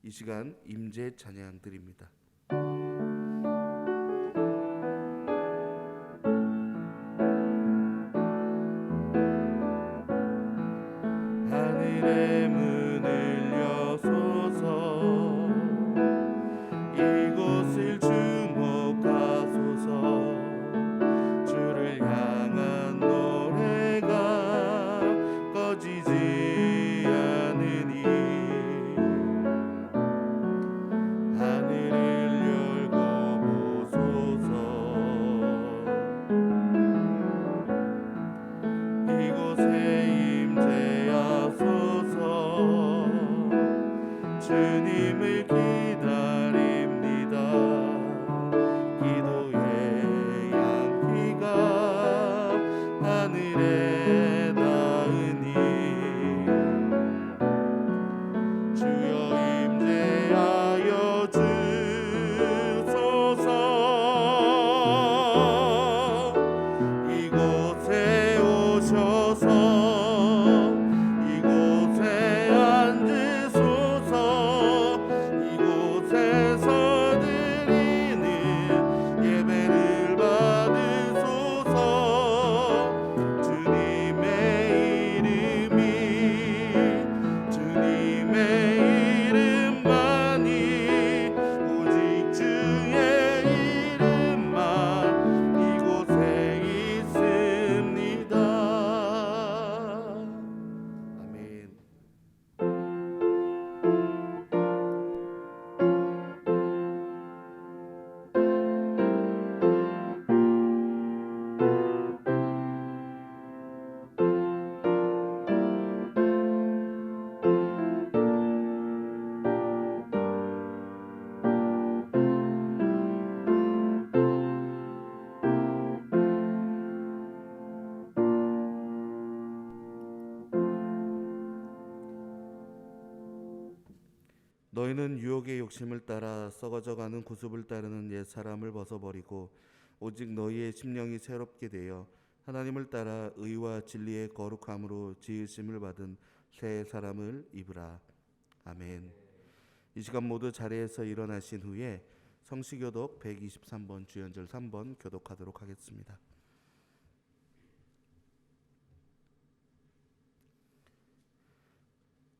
이 시간 임재 찬양 드립니다. 하늘의 문을 여소서, 이곳을 주목하소서. 주를 향한 노래가 꺼지지 않으니 하늘을 열고 보소서. 이곳에 임재하소서. 주님을 기다립니다. 기도의 양기가 하늘에 닿으니 주여 임재하여 주소서. 이곳에 오셔서 이곳에 앉으소서. 이곳에서 드리는 예배를 받으소서. 주님의 이름이 주님의 이름만이 오직 주의 이름만 이곳에 있습니다. 아멘. 너희는 유혹의 욕심을 따라 썩어져가는 구습을 따르는 옛 사람을 벗어버리고 오직 너희의 심령이 새롭게 되어 하나님을 따라 의와 진리의 거룩함으로 지으심을 받은 새 사람을 입으라. 아멘. 이 시간 모두 자리에서 일어나신 후에 성시교독 123번 주연절 3번 교독하도록 하겠습니다.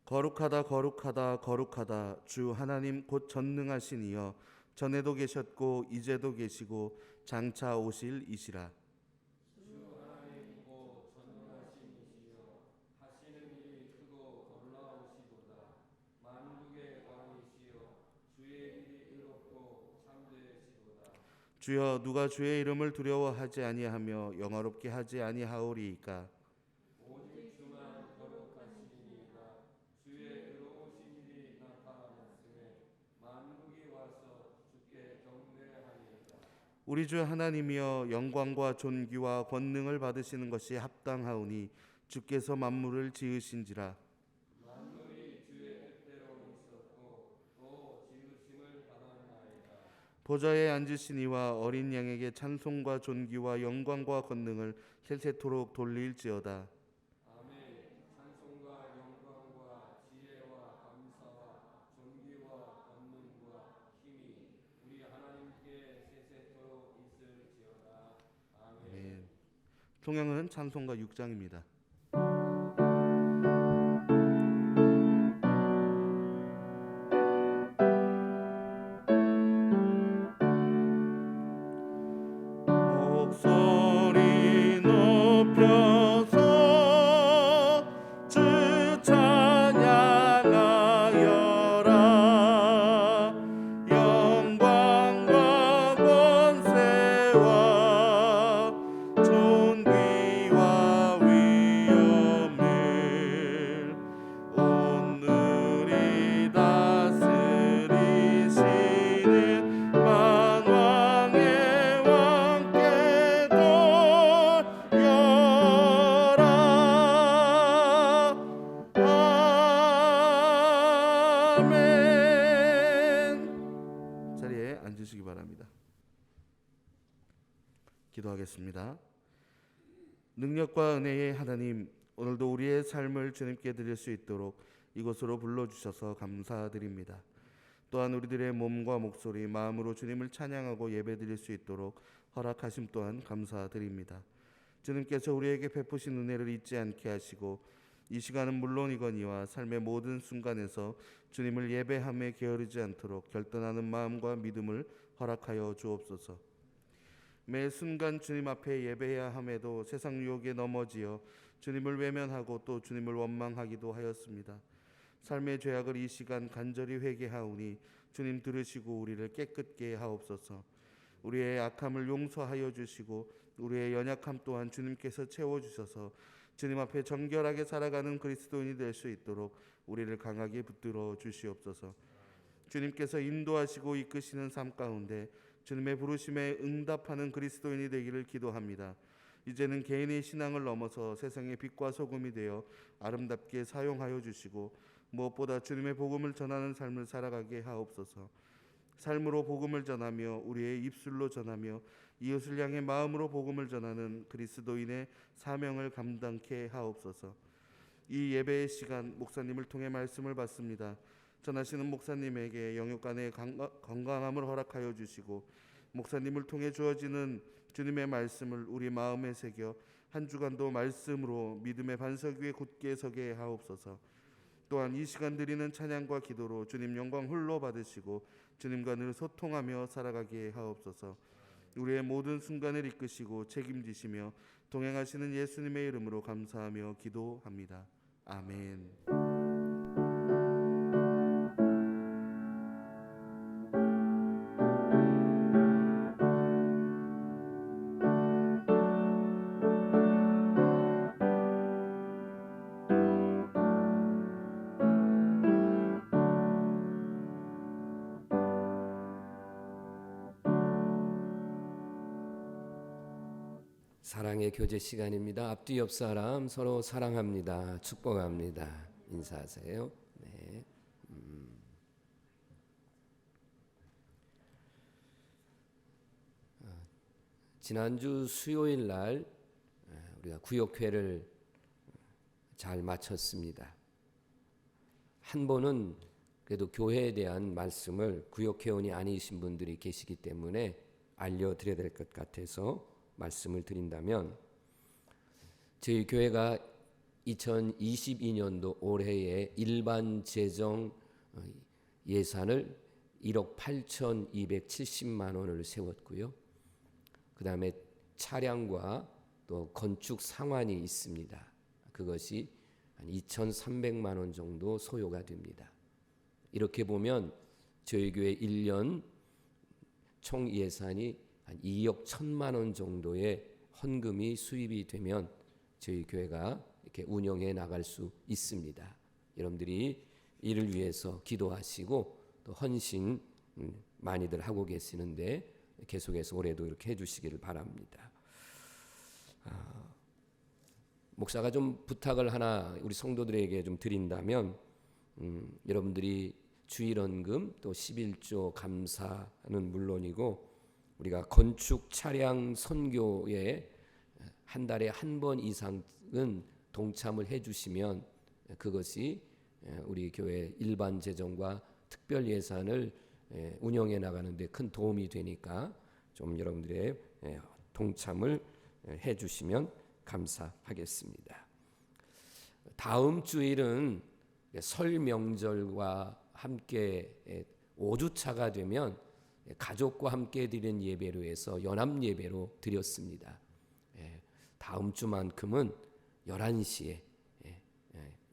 거룩하다 거룩하다 거룩하다 주 하나님 곧 전능하신 이여, 전에도 계셨고 이제도 계시고 장차 오실 이시라. 주 하나님 곧 전능하신 이시여, 하시는 일이 크고 놀라우시도다. 만국의 왕이시여, 주의 일이 의롭고 참되시도다. 주여 누가 주의 이름을 두려워하지 아니하며 영화롭게 하지 아니하오리이까. 오직 주만 거룩하시니이다. 주의 의로우신 일이 나타났음에 만국이 와서 주께 경배하니이다. 우리 주 하나님이여, 영광과 존귀와 권능을 받으시는 것이 합당하오니 주께서 만물을 지으신지라. 만물이 주의 뜻대로 있었고 또 지으심을 받았나이다. 보좌에 앉으신 이와 어린 양에게 찬송과 존귀와 영광과 권능을 세세토록 돌릴지어다. 아멘. 찬송과 영광과 지혜와 감사와 존귀와 권능과 힘이 우리 하나님께 세세토록 있을지어다. 아멘. 아멘. 통영은 찬송가 6장입니다. 목소리 높여서 주 찬양하여라. 영광과 권세와 존귀와 위엄을 오늘이 다스리시는 만왕의 왕께 돌려라. 아멘. 자리에 앉으시기 바랍니다. 기도하겠습니다. 능력과 은혜의 하나님, 오늘도 우리의 삶을 주님께 드릴 수 있도록 이곳으로 불러주셔서 감사드립니다. 또한 우리들의 몸과 목소리, 마음으로 주님을 찬양하고 예배드릴 수 있도록 허락하심 또한 감사드립니다. 주님께서 우리에게 베푸신 은혜를 잊지 않게 하시고 이 시간은 물론이거니와 삶의 모든 순간에서 주님을 예배함에 게으르지 않도록 결단하는 마음과 믿음을 허락하여 주옵소서. 매 순간 주님 앞에 예배해야 함에도 세상 유혹에 넘어지어 주님을 외면하고 또 주님을 원망하기도 하였습니다. 삶의 죄악을 이 시간 간절히 회개하오니 주님 들으시고 우리를 깨끗게 하옵소서. 우리의 악함을 용서하여 주시고 우리의 연약함 또한 주님께서 채워주셔서 주님 앞에 정결하게 살아가는 그리스도인이 될 수 있도록 우리를 강하게 붙들어 주시옵소서. 주님께서 인도하시고 이끄시는 삶 가운데 주님의 부르심에 응답하는 그리스도인이 되기를 기도합니다. 이제는 개인의 신앙을 넘어서 세상의 빛과 소금이 되어 아름답게 사용하여 주시고 무엇보다 주님의 복음을 전하는 삶을 살아가게 하옵소서. 삶으로 복음을 전하며 우리의 입술로 전하며 이웃을 향해 마음으로 복음을 전하는 그리스도인의 사명을 감당케 하옵소서. 이 예배의 시간 목사님을 통해 말씀을 받습니다. 전하시는 목사님에게 영육간의 건강함을 허락하여 주시고 목사님을 통해 주어지는 주님의 말씀을 우리 마음에 새겨 한 주간도 말씀으로 믿음의 반석 위에 굳게 서게 하옵소서. 또한 이 시간 드리는 찬양과 기도로 주님 영광 홀로 받으시고 주님과 늘 소통하며 살아가게 하옵소서. 우리의 모든 순간을 이끄시고 책임지시며 동행하시는 예수님의 이름으로 감사하며 기도합니다. 아멘. 사랑의 교제 시간입니다. 앞뒤 옆 사람 서로 사랑합니다. 축복합니다. 인사하세요. 네. 지난주 수요일 날 우리가 구역회를 잘 마쳤습니다. 한 번은 그래도 교회에 대한 말씀을 구역회원이 아니신 분들이 계시기 때문에 알려드려야 될 것 같아서 말씀을 드린다면, 저희 교회가 2022년도 올해에 일반 재정 예산을 1억 8,270만 원을 세웠고요. 그 다음에 차량과 또 건축 상환이 있습니다. 그것이 한 2,300만 원 정도 소요가 됩니다. 이렇게 보면 저희 교회 1년 총 예산이 한 2억 1천만 원 정도의 헌금이 수입이 되면 저희 교회가 이렇게 운영해 나갈 수 있습니다. 여러분들이 이를 위해서 기도하시고 또 헌신 많이들 하고 계시는데 계속해서 올해도 이렇게 해주시기를 바랍니다. 목사가 좀 부탁을 하나 우리 성도들에게 좀 드린다면, 여러분들이 주일헌금 또 11조 감사는 물론이고 우리가 건축 차량 선교에 한 달에 한 번 이상은 동참을 해주시면 그것이 우리 교회 일반 재정과 특별 예산을 운영해 나가는 데 큰 도움이 되니까 좀 여러분들의 동참을 해주시면 감사하겠습니다. 다음 주일은 설 명절과 함께 5주차가 되면 가족과 함께 드리는 예배로 해서 연합 예배로 드렸습니다. 다음 주만큼은 11시에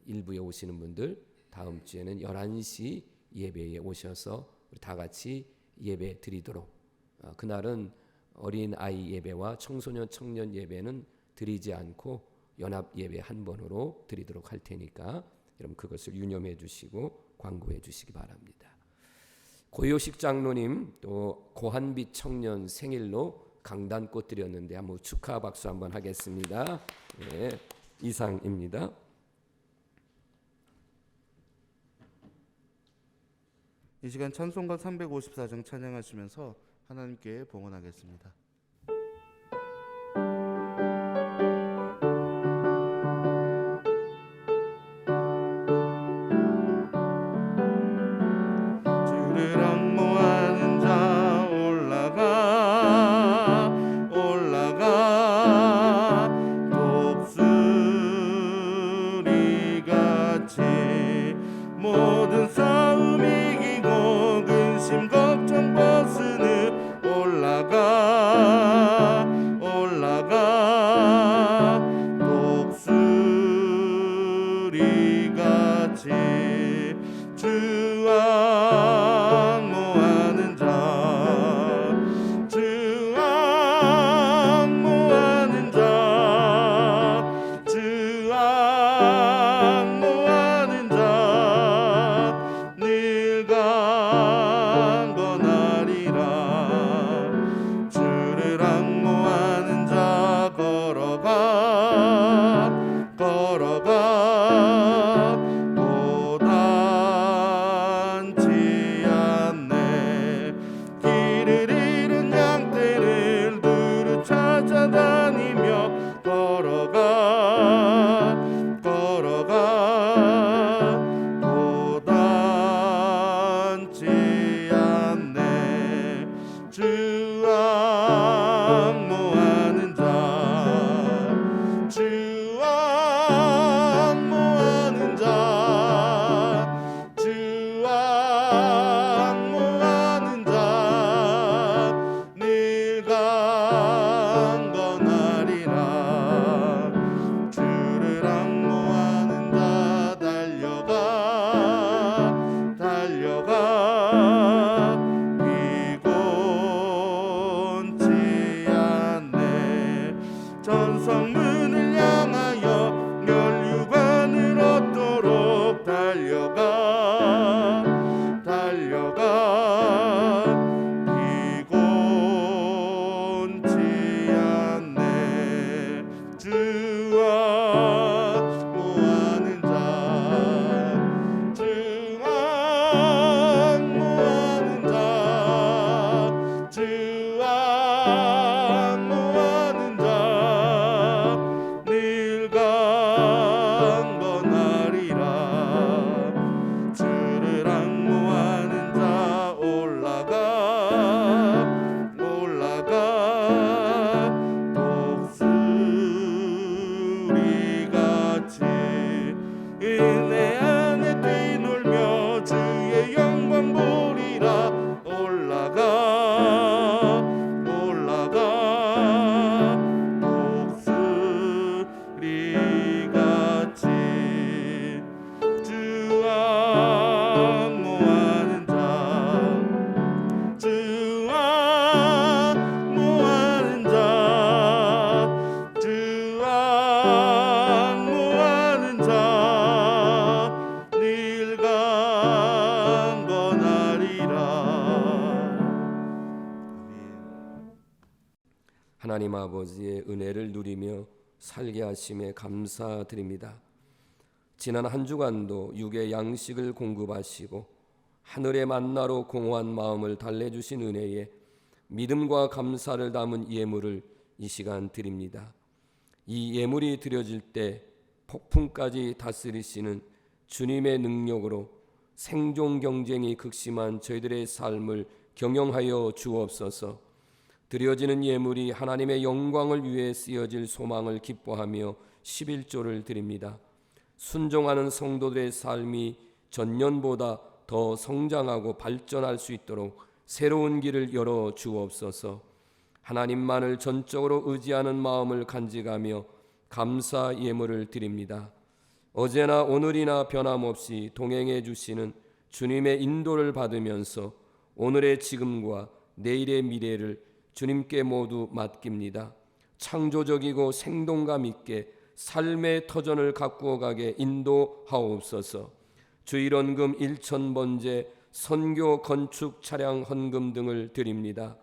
일부에 오시는 분들 다음 주에는 11시 예배에 오셔서 우리 다 같이 예배 드리도록, 그날은 어린 아이 예배와 청소년 청년 예배는 드리지 않고 연합 예배 한 번으로 드리도록 할 테니까 여러분 그것을 유념해 주시고 광고해 주시기 바랍니다. 고요식 장로님 또 고한빛 청년 생일로 강단꽃 드렸는데 한번 축하 박수 한번 하겠습니다. 네, 이상입니다. 이 시간 찬송가 354장 찬양하시면서 하나님께 봉헌하겠습니다. 주 주를 앙모하는 자 올라가 올라가 독수리같이 모든 싸움 이기고 근심 걱정 벗으는 올라가 올라가 독수리같이 주 앙모하는 자 주 앙모하는 자 주 앙모하는 자 늘 강건하리라 주를 앙모하는 자 걸어가 걸어가 고단치 않네 길을 잃은 양떼를 두루 찾아다니며 걸어가 걸어가 고단치 않네 주 앙모하는 자주 앙모하는 자주 앙모하는 자늘 강건하리라 주를 앙모하는 자 달려가 달려가 비곤치 않네 전성문을 향하여 면류관을 얻도록 달려가 달려가 비곤치 않네 주 앙모하는 자주 앙모하는 자주 앙모하는 자늘 강건하리라 주를 앙모하는 자 올라가 올라가 독수리같이 은혜 안에 뛰놀며 주의 영광 보리라 올라가 올라가 독수리같이 주 앙모하는 자주 앙모하는 자주 앙모하는 자늘 강건하리라 하나님 아버지의 은혜를 누리며 살게 하심에 감사드립니다. 지난 한 주간도 육의 양식을 공급하시고 하늘의 만나로 공허한 마음을 달래주신 은혜에 믿음과 감사를 담은 예물을 이 시간 드립니다. 이 예물이 드려질 때 폭풍까지 다스리시는 주님의 능력으로 생존 경쟁이 극심한 저희들의 삶을 경영하여 주옵소서. 드려지는 예물이 하나님의 영광을 위해 쓰여질 소망을 기뻐하며 11조를 드립니다. 순종하는 성도들의 삶이 전년보다 더 성장하고 발전할 수 있도록 새로운 길을 열어 주옵소서. 하나님만을 전적으로 의지하는 마음을 간직하며 감사 예물을 드립니다. 어제나 오늘이나 변함없이 동행해 주시는 주님의 인도를 받으면서 오늘의 지금과 내일의 미래를 주님께 모두 맡깁니다. 창조적이고 생동감 있게 삶의 터전을 가꾸어 가게 인도하옵소서. 주일헌금 1,000번제, 선교 건축 차량 헌금 등을 드립니다.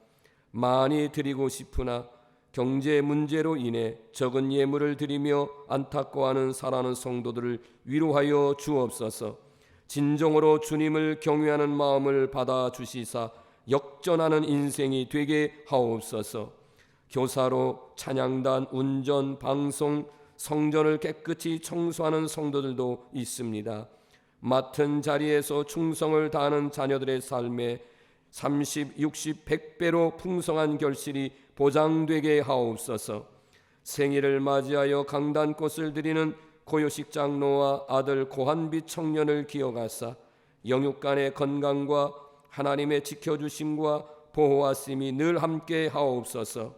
많이 드리고 싶으나 경제 문제로 인해 적은 예물을 드리며 안타까워하는 사랑하는 성도들을 위로하여 주옵소서. 진정으로 주님을 경외하는 마음을 받아 주시사 역전하는 인생이 되게 하옵소서. 교사로 찬양단, 운전, 방송, 성전을 깨끗이 청소하는 성도들도 있습니다. 맡은 자리에서 충성을 다하는 자녀들의 삶에 30, 60, 100배로 풍성한 결실이 보장되게 하옵소서. 생일을 맞이하여 강단꽃을 드리는 고요식 장로와 아들 고한빛 청년을 기억하사 영육간의 건강과 하나님의 지켜주심과 보호하심이 늘 함께 하옵소서.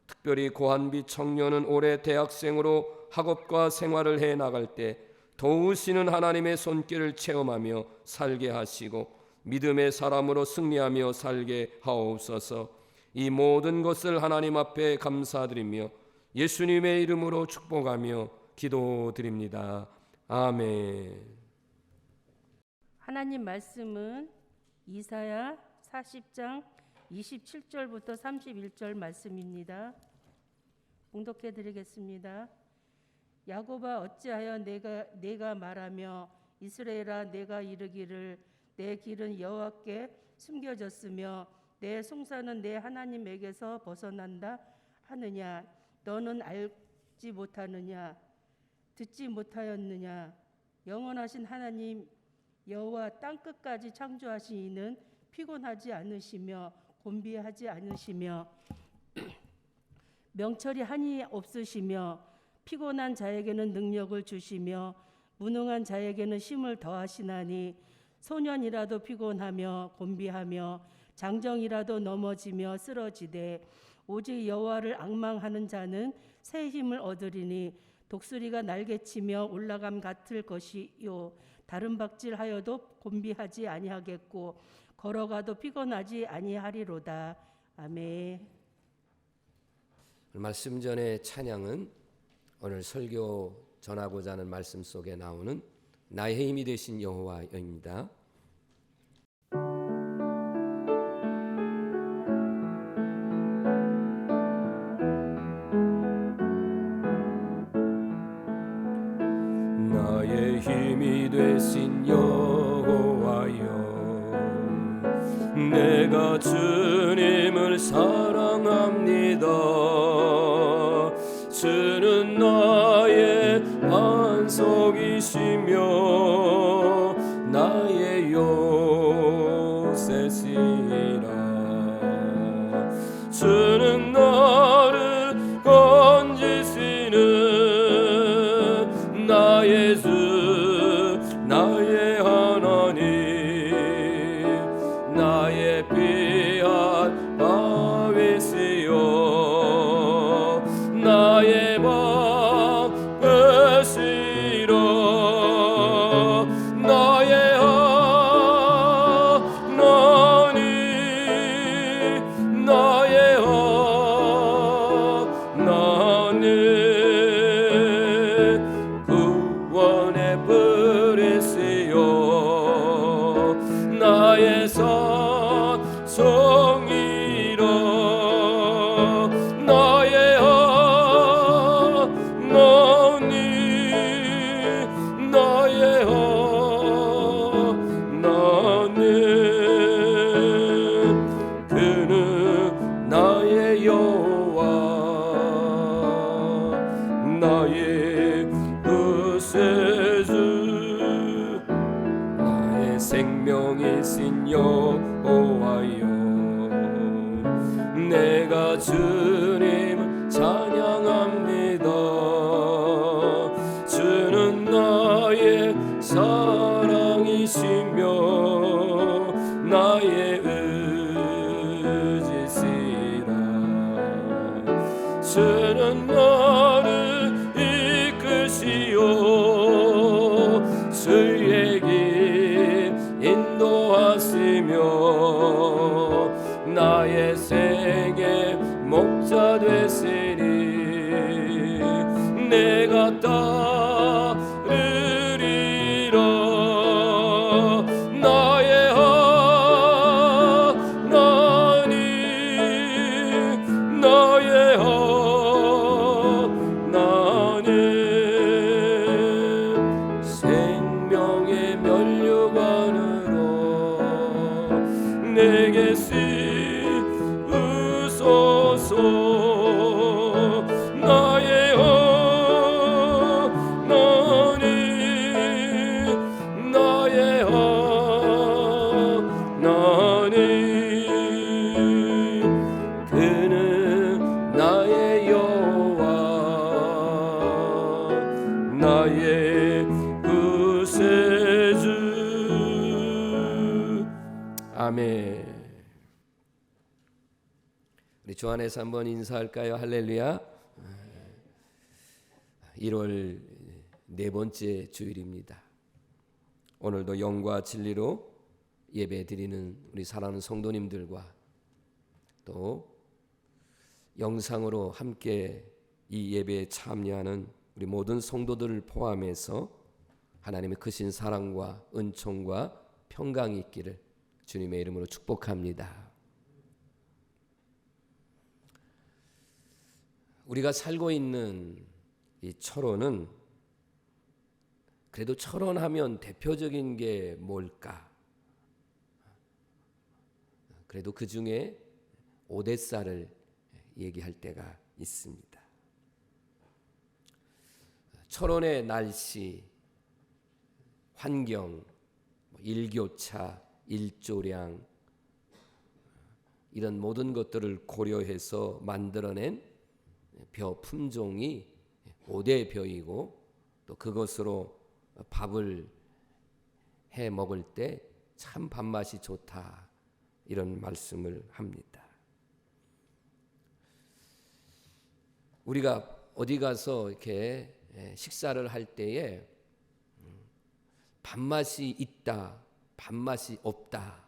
특별히 고한빛 청년은 올해 대학생으로 학업과 생활을 해 나갈 때 도우시는 하나님의 손길을 체험하며 살게 하시고 믿음의 사람으로 승리하며 살게 하옵소서. 이 모든 것을 하나님 앞에 감사드리며 예수님의 이름으로 축복하며 기도드립니다. 아멘. 하나님 말씀은 이사야 40장 27절부터 31절 말씀입니다. 봉독해 드리겠습니다. 야곱아 어찌하여 내가 말하며 이스라엘아 내가 이르기를 내 길은 여호와께 숨겨졌으며 내 송사는 내 하나님에게서 벗어난다 하느냐. 너는 알지 못하느냐 듣지 못하였느냐. 영원하신 하나님 여호와 땅끝까지 창조하신 이는 피곤하지 않으시며 곤비하지 않으시며 명철이 한이 없으시며 피곤한 자에게는 능력을 주시며 무능한 자에게는 힘을 더하시나니 소년이라도 피곤하며 곤비하며 장정이라도 넘어지며 쓰러지되 오직 여호와를 앙망하는 자는 새 힘을 얻으리니 독수리가 날개치며 올라감 같을 것이요 다른 박질하여도 곤비하지 아니하겠고 걸어가도 피곤하지 아니하리로다. 아멘. 말씀 전에 찬양은 오늘 설교 전하고자 하는 말씀 속에 나오는 나의 힘이 되신 여호와입니다. 나의 힘이 되신 여호와여 내가 주님을 사랑합니다. 주는 나의 반석이시며 나의 요새시라. 주는 나를 건지시는 나의 주 나의 하나님 나의 피한 바위시여 나의 방패시라. 나의 하나님 나의 하나님 구원의 뿌리시여 나의 산성이라. 나의 하나님 나의 하나님 그는 나의 여호와 나의 구세주 나의 생명이신 여호와여 내가 주님 찬양합니다. 주는 나의 사랑이시며 나의 의지시라. 주는 나를 이끄시오 주의 길 인도하시며 나의 생의 목자 되시니 내가 따르리라. 나의 하나님 나의 하나님 생명의 면류관으로 내게 씌우소서. 나의 하나님 나의 아멘. 우리 주 안에서 한번 인사할까요? 할렐루야. 1월 네 번째 주일입니다. 오늘도 영과 진리로 예배 드리는 우리 사랑하는 성도님들과 또 영상으로 함께 이 예배에 참여하는 우리 모든 성도들을 포함해서 하나님의 크신 사랑과 은총과 평강이 있기를 주님의 이름으로 축복합니다. 우리가 살고 있는 이 철원은 그래도 철원하면 대표적인 게 뭘까? 그래도 그 중에 오대사를 얘기할 때가 있습니다. 철원의 날씨, 환경, 일교차, 일조량 이런 모든 것들을 고려해서 만들어낸 벼 품종이 오대벼이고 또 그것으로 밥을 해 먹을 때 참 밥맛이 좋다 이런 말씀을 합니다. 우리가 어디 가서 이렇게 식사를 할 때에 밥맛이 있다, 밥맛이 없다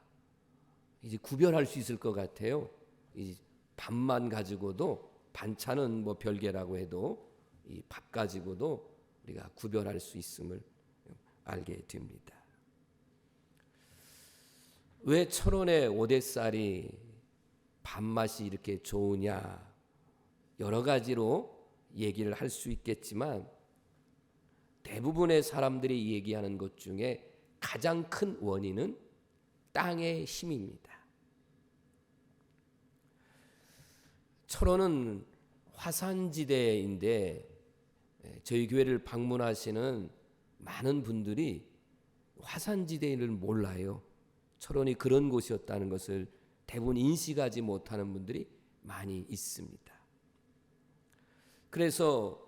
이제 구별할 수 있을 것 같아요. 이 밥만 가지고도 반찬은 뭐 별개라고 해도 이 밥 가지고도 우리가 구별할 수 있음을 알게 됩니다. 왜 철원의 오대쌀이 밥맛이 이렇게 좋으냐? 여러 가지로 얘기를 할 수 있겠지만 대부분의 사람들이 얘기하는 것 중에 가장 큰 원인은 땅의 힘입니다. 철원은 화산지대인데 저희 교회를 방문하시는 많은 분들이 화산지대를 몰라요. 철원이 그런 곳이었다는 것을 대부분 인식하지 못하는 분들이 많이 있습니다. 그래서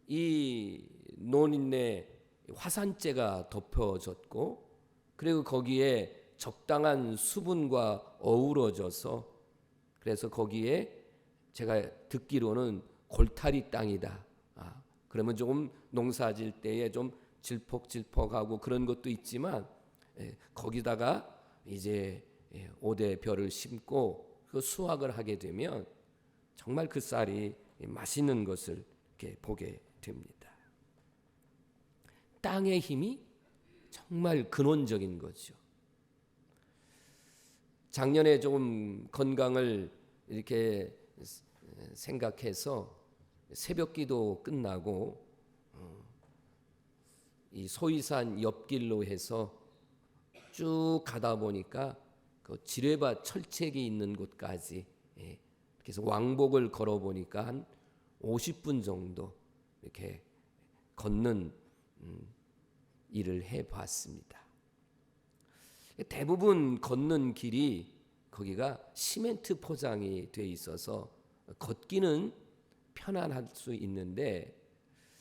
이 논인에 화산재가 덮여졌고 그리고 거기에 적당한 수분과 어우러져서 그래서 거기에 제가 듣기로는 골타리 땅이다. 그러면 조금 농사질 때에 좀 질퍽질퍽하고 그런 것도 있지만 거기다가 이제 오대벼를 심고 그 수확을 하게 되면 정말 그 쌀이 맛있는 것을 이렇게 보게 됩니다. 땅의 힘이 정말 근원적인 거죠. 작년에 조금 건강을 이렇게 생각해서 새벽기도 끝나고 이 소이산 옆길로 해서 쭉 가다 보니까 그 지뢰밭 철책이 있는 곳까지 그래서 왕복을 걸어 보니까 한 50분 정도 이렇게 걷는 일을 해봤습니다. 대부분 걷는 길이 거기가 시멘트 포장이 돼 있어서 걷기는 편안할 수 있는데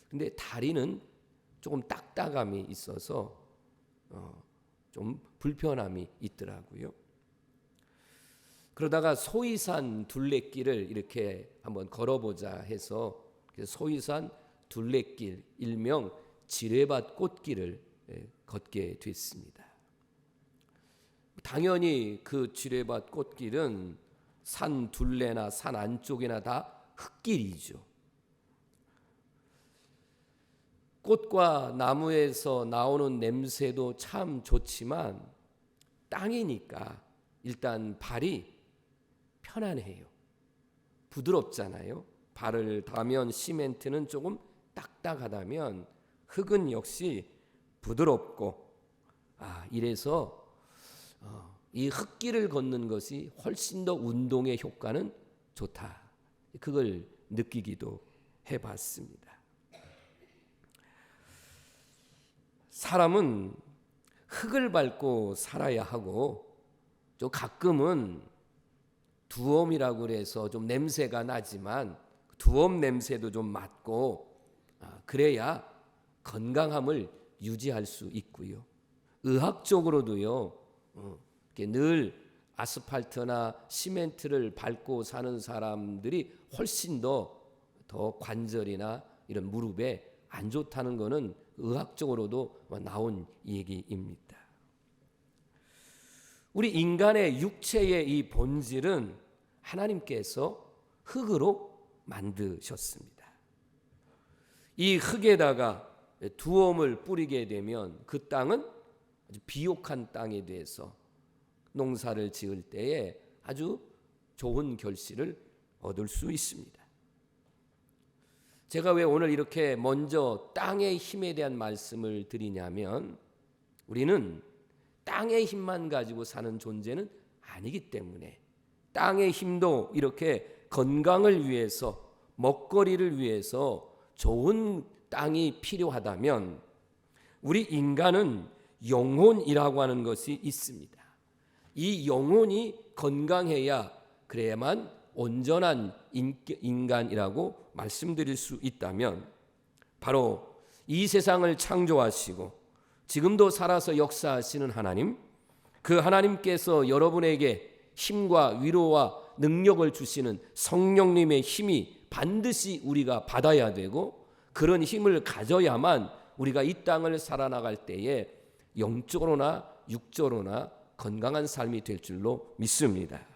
근데 다리는 조금 딱딱함이 있어서 좀 불편함이 있더라고요. 그러다가 소이산 둘레길을 이렇게 한번 걸어보자 해서 소이산 둘레길 일명 지뢰밭 꽃길을 걷게 됐습니다. 당연히 그 지뢰밭 꽃길은 산 둘레나 산 안쪽이나 다 흙길이죠. 꽃과 나무에서 나오는 냄새도 참 좋지만 땅이니까 일단 발이 편안해요. 부드럽잖아요. 발을 닿으면 시멘트는 조금 딱딱하다면 흙은 역시 부드럽고 이래서 이 흙길을 걷는 것이 훨씬 더 운동의 효과는 좋다. 그걸 느끼기도 해봤습니다. 사람은 흙을 밟고 살아야 하고 또 가끔은 두엄이라고 해서 좀 냄새가 나지만 두엄 냄새도 좀 맡고 그래야 건강함을 유지할 수 있고요. 의학적으로도요. 늘 아스팔트나 시멘트를 밟고 사는 사람들이 훨씬 더 관절이나 이런 무릎에 안 좋다는 것은 의학적으로도 나온 얘기입니다. 우리 인간의 육체의 이 본질은 하나님께서 흙으로 만드셨습니다. 이 흙에다가 두엄을 뿌리게 되면 그 땅은 아주 비옥한 땅에 대해서 농사를 지을 때에 아주 좋은 결실을 얻을 수 있습니다. 제가 왜 오늘 이렇게 먼저 땅의 힘에 대한 말씀을 드리냐면, 우리는 땅의 힘만 가지고 사는 존재는 아니기 때문에 땅의 힘도 이렇게 건강을 위해서, 먹거리를 위해서 좋은 땅이 필요하다면, 우리 인간은 영혼이라고 하는 것이 있습니다. 이 영혼이 건강해야, 그래야만 온전한 인간이라고 말씀드릴 수 있다면, 바로 이 세상을 창조하시고 지금도 살아서 역사하시는 하나님, 그 하나님께서 여러분에게 힘과 위로와 능력을 주시는 성령님의 힘이 반드시 우리가 받아야 되고, 그런 힘을 가져야만 우리가 이 땅을 살아나갈 때에 영적으로나 육적으로나 건강한 삶이 될 줄로 믿습니다.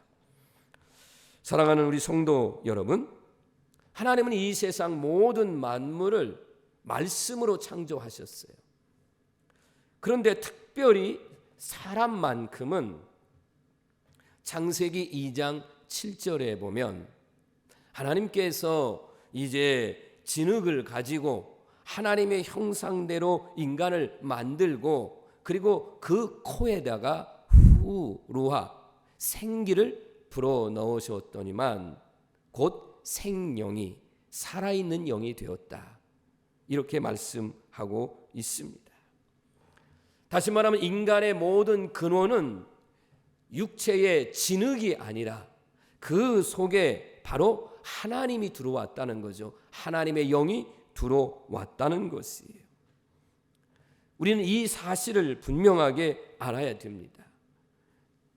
사랑하는 우리 성도 여러분, 하나님은 이 세상 모든 만물을 말씀으로 창조하셨어요. 그런데 특별히 사람만큼은 창세기 2장 7절에 보면 하나님께서 이제 진흙을 가지고 하나님의 형상대로 인간을 만들고, 그리고 그 코에다가 후루하 생기를 불어 넣으셨더니만 곧 생명이 살아있는 영이 되었다, 이렇게 말씀하고 있습니다. 다시 말하면 인간의 모든 근원은 육체의 진흙이 아니라 그 속에 바로 하나님이 들어왔다는 거죠. 하나님의 영이 들어왔다는 것이에요. 우리는 이 사실을 분명하게 알아야 됩니다.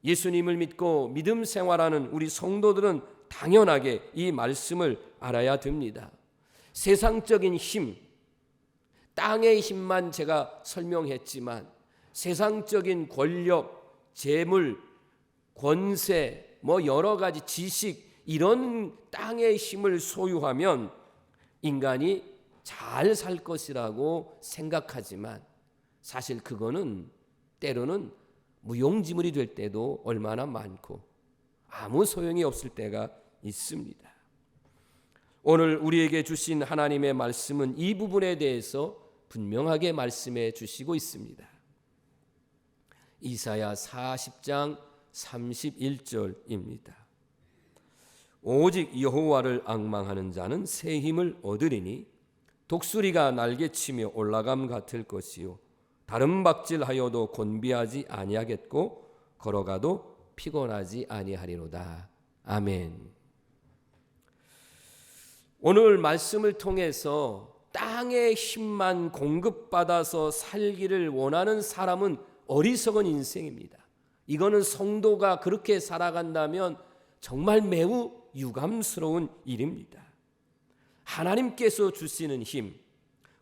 예수님을 믿고 믿음 생활하는 우리 성도들은 당연하게 이 말씀을 알아야 됩니다. 세상적인 힘, 땅의 힘만 제가 설명했지만 세상적인 권력, 재물, 권세, 여러 가지 지식, 이런 땅의 힘을 소유하면 인간이 잘 살 것이라고 생각하지만, 사실 그거는 때로는 무용지물이 될 때도 얼마나 많고 아무 소용이 없을 때가 있습니다. 오늘 우리에게 주신 하나님의 말씀은 이 부분에 대해서 분명하게 말씀해 주시고 있습니다. 이사야 40장 31절입니다. 오직 여호와를 앙망하는 자는 새 힘을 얻으리니 독수리가 날개치며 올라감 같을 것이요 다른 박질하여도 곤비하지 아니하겠고 걸어가도 피곤하지 아니하리로다. 아멘. 오늘 말씀을 통해서 땅의 힘만 공급받아서 살기를 원하는 사람은 어리석은 인생입니다. 이거는 성도가 그렇게 살아간다면 정말 매우 유감스러운 일입니다. 하나님께서 주시는 힘,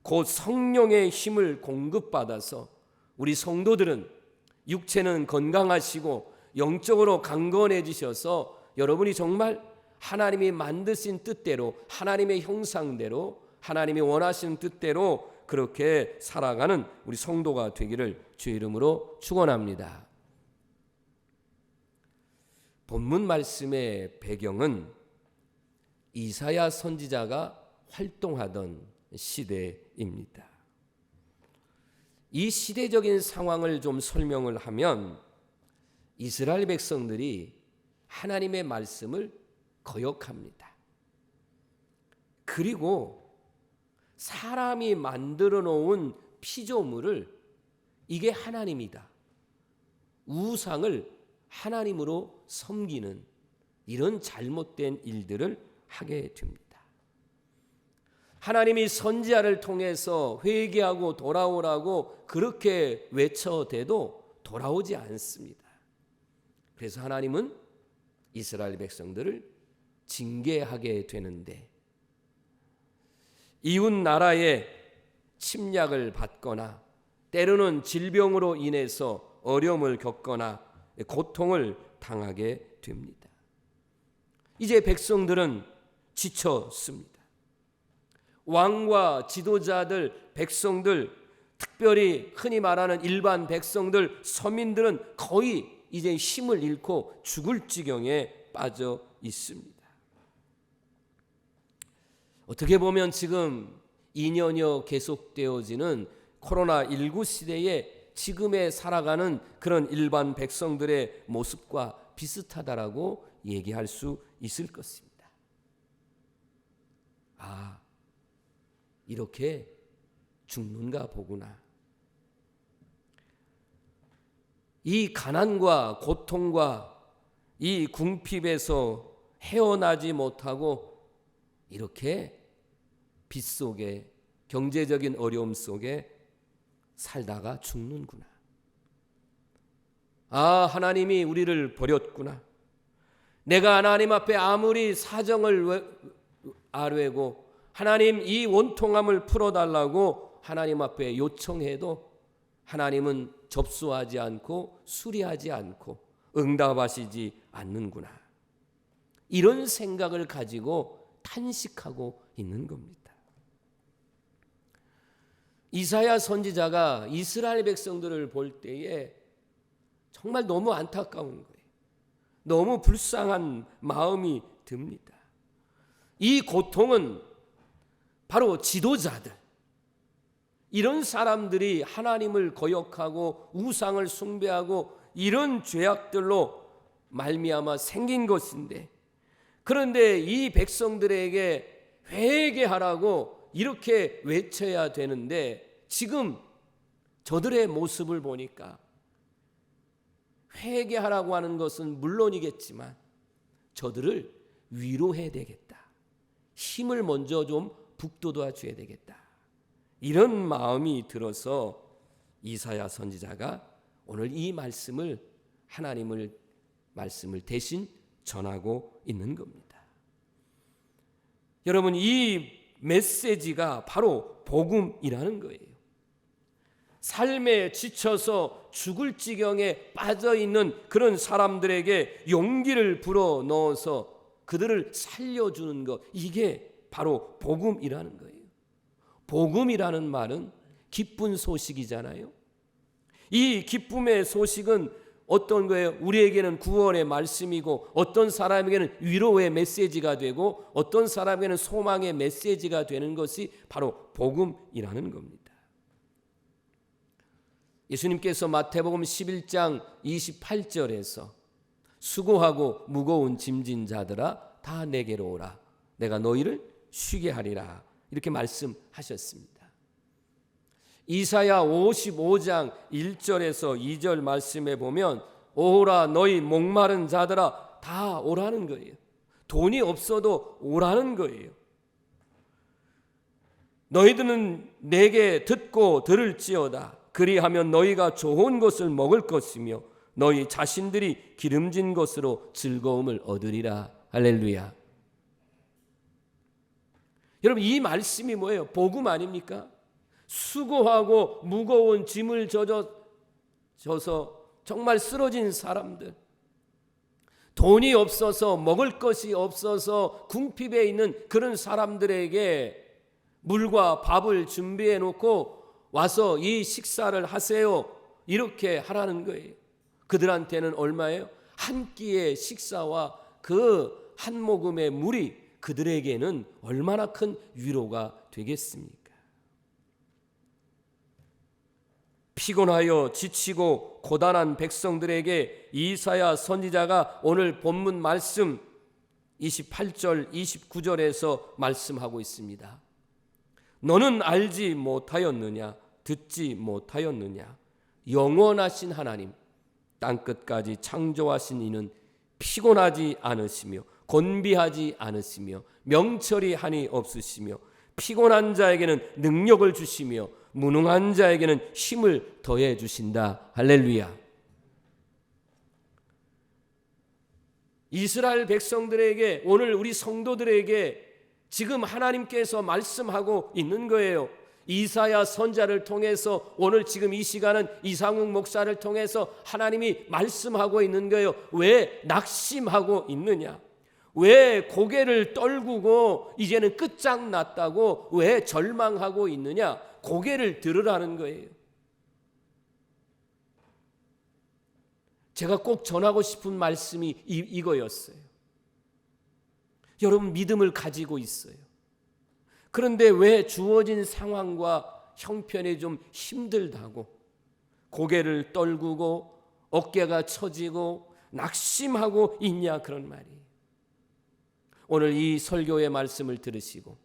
곧 성령의 힘을 공급받아서 우리 성도들은 육체는 건강하시고 영적으로 강건해지셔서 여러분이 정말 하나님이 만드신 뜻대로, 하나님의 형상대로, 하나님이 원하시는 뜻대로 그렇게 살아가는 우리 성도가 되기를 주의 이름으로 축원합니다. 본문 말씀의 배경은 이사야 선지자가 활동하던 시대입니다. 이 시대적인 상황을 좀 설명을 하면, 이스라엘 백성들이 하나님의 말씀을 거역합니다. 그리고 사람이 만들어 놓은 피조물을 이게 하나님이다, 우상을 하나님으로 섬기는 이런 잘못된 일들을 하게 됩니다. 하나님이 선지자를 통해서 회개하고 돌아오라고 그렇게 외쳐대도 돌아오지 않습니다. 그래서 하나님은 이스라엘 백성들을 징계하게 되는데, 이웃 나라의 침략을 받거나 때로는 질병으로 인해서 어려움을 겪거나 고통을 당하게 됩니다. 이제 백성들은 지쳤습니다. 왕과 지도자들, 백성들, 특별히 흔히 말하는 일반 백성들, 서민들은 거의 이제 힘을 잃고 죽을 지경에 빠져 있습니다. 어떻게 보면 지금 2년여 계속되어지는 코로나19 시대에 지금에 살아가는 그런 일반 백성들의 모습과 비슷하다라고 얘기할 수 있을 것입니다. 아, 이렇게 죽는가 보구나. 이 가난과 고통과 이 궁핍에서 헤어나지 못하고 이렇게 빚속에, 경제적인 어려움 속에 살다가 죽는구나. 아, 하나님이 우리를 버렸구나. 내가 하나님 앞에 아무리 사정을 아뢰고 하나님 이 원통함을 풀어달라고 하나님 앞에 요청해도 하나님은 접수하지 않고 수리하지 않고 응답하시지 않는구나. 이런 생각을 가지고 탄식하고 있는 겁니다. 이사야 선지자가 이스라엘 백성들을 볼 때에 정말 너무 안타까운 거예요. 너무 불쌍한 마음이 듭니다. 이 고통은 바로 지도자들, 이런 사람들이 하나님을 거역하고 우상을 숭배하고 이런 죄악들로 말미암아 생긴 것인데, 그런데 이 백성들에게 회개하라고 이렇게 외쳐야 되는데 지금 저들의 모습을 보니까 회개하라고 하는 것은 물론이겠지만 저들을 위로해야 되겠다. 힘을 먼저 좀 북돋아 줘야 되겠다. 이런 마음이 들어서 이사야 선지자가 오늘 이 말씀을, 하나님을 말씀을 대신 전하고 있는 겁니다. 여러분, 이 메시지가 바로 복음이라는 거예요. 삶에 지쳐서 죽을 지경에 빠져 있는 그런 사람들에게 용기를 불어 넣어서 그들을 살려주는 것, 이게 바로 복음이라는 거예요. 복음이라는 말은 기쁜 소식이잖아요. 이 기쁨의 소식은 어떤 거예요? 우리에게는 구원의 말씀이고, 어떤 사람에게는 위로의 메시지가 되고, 어떤 사람에게는 소망의 메시지가 되는 것이 바로 복음이라는 겁니다. 예수님께서 마태복음 11장 28절에서 수고하고 무거운 짐진 자들아 다 내게로 오라, 내가 너희를 쉬게 하리라, 이렇게 말씀하셨습니다. 이사야 55장 1절에서 2절 말씀에 보면 오라 너희 목마른 자들아, 다 오라는 거예요. 돈이 없어도 오라는 거예요. 너희들은 내게 듣고 들을지어다. 그리하면 너희가 좋은 것을 먹을 것이며 너희 자신들이 기름진 것으로 즐거움을 얻으리라. 할렐루야. 여러분, 이 말씀이 뭐예요? 복음 아닙니까? 수고하고 무거운 짐을 져서 정말 쓰러진 사람들, 돈이 없어서 먹을 것이 없어서 궁핍에 있는 그런 사람들에게 물과 밥을 준비해 놓고 와서 이 식사를 하세요, 이렇게 하라는 거예요. 그들한테는 얼마예요? 한 끼의 식사와 그 한 모금의 물이 그들에게는 얼마나 큰 위로가 되겠습니까? 피곤하여 지치고 고단한 백성들에게 이사야 선지자가 오늘 본문 말씀 28절 29절에서 말씀하고 있습니다. 너는 알지 못하였느냐? 듣지 못하였느냐? 영원하신 하나님, 땅끝까지 창조하신 이는 피곤하지 않으시며 곤비하지 않으시며 명철이 한이 없으시며 피곤한 자에게는 능력을 주시며 무능한 자에게는 힘을 더해 주신다. 할렐루야. 이스라엘 백성들에게, 오늘 우리 성도들에게 지금 하나님께서 말씀하고 있는 거예요. 이사야 선자를 통해서, 오늘 지금 이 시간은 이상욱 목사를 통해서 하나님이 말씀하고 있는 거예요. 왜 낙심하고 있느냐? 왜 고개를 떨구고 이제는 끝장났다고 왜 절망하고 있느냐? 고개를 들으라는 거예요. 제가 꼭 전하고 싶은 말씀이 이거였어요. 여러분, 믿음을 가지고 있어요. 그런데 왜 주어진 상황과 형편이 좀 힘들다고 고개를 떨구고 어깨가 처지고 낙심하고 있냐, 그런 말이에요. 오늘 이 설교의 말씀을 들으시고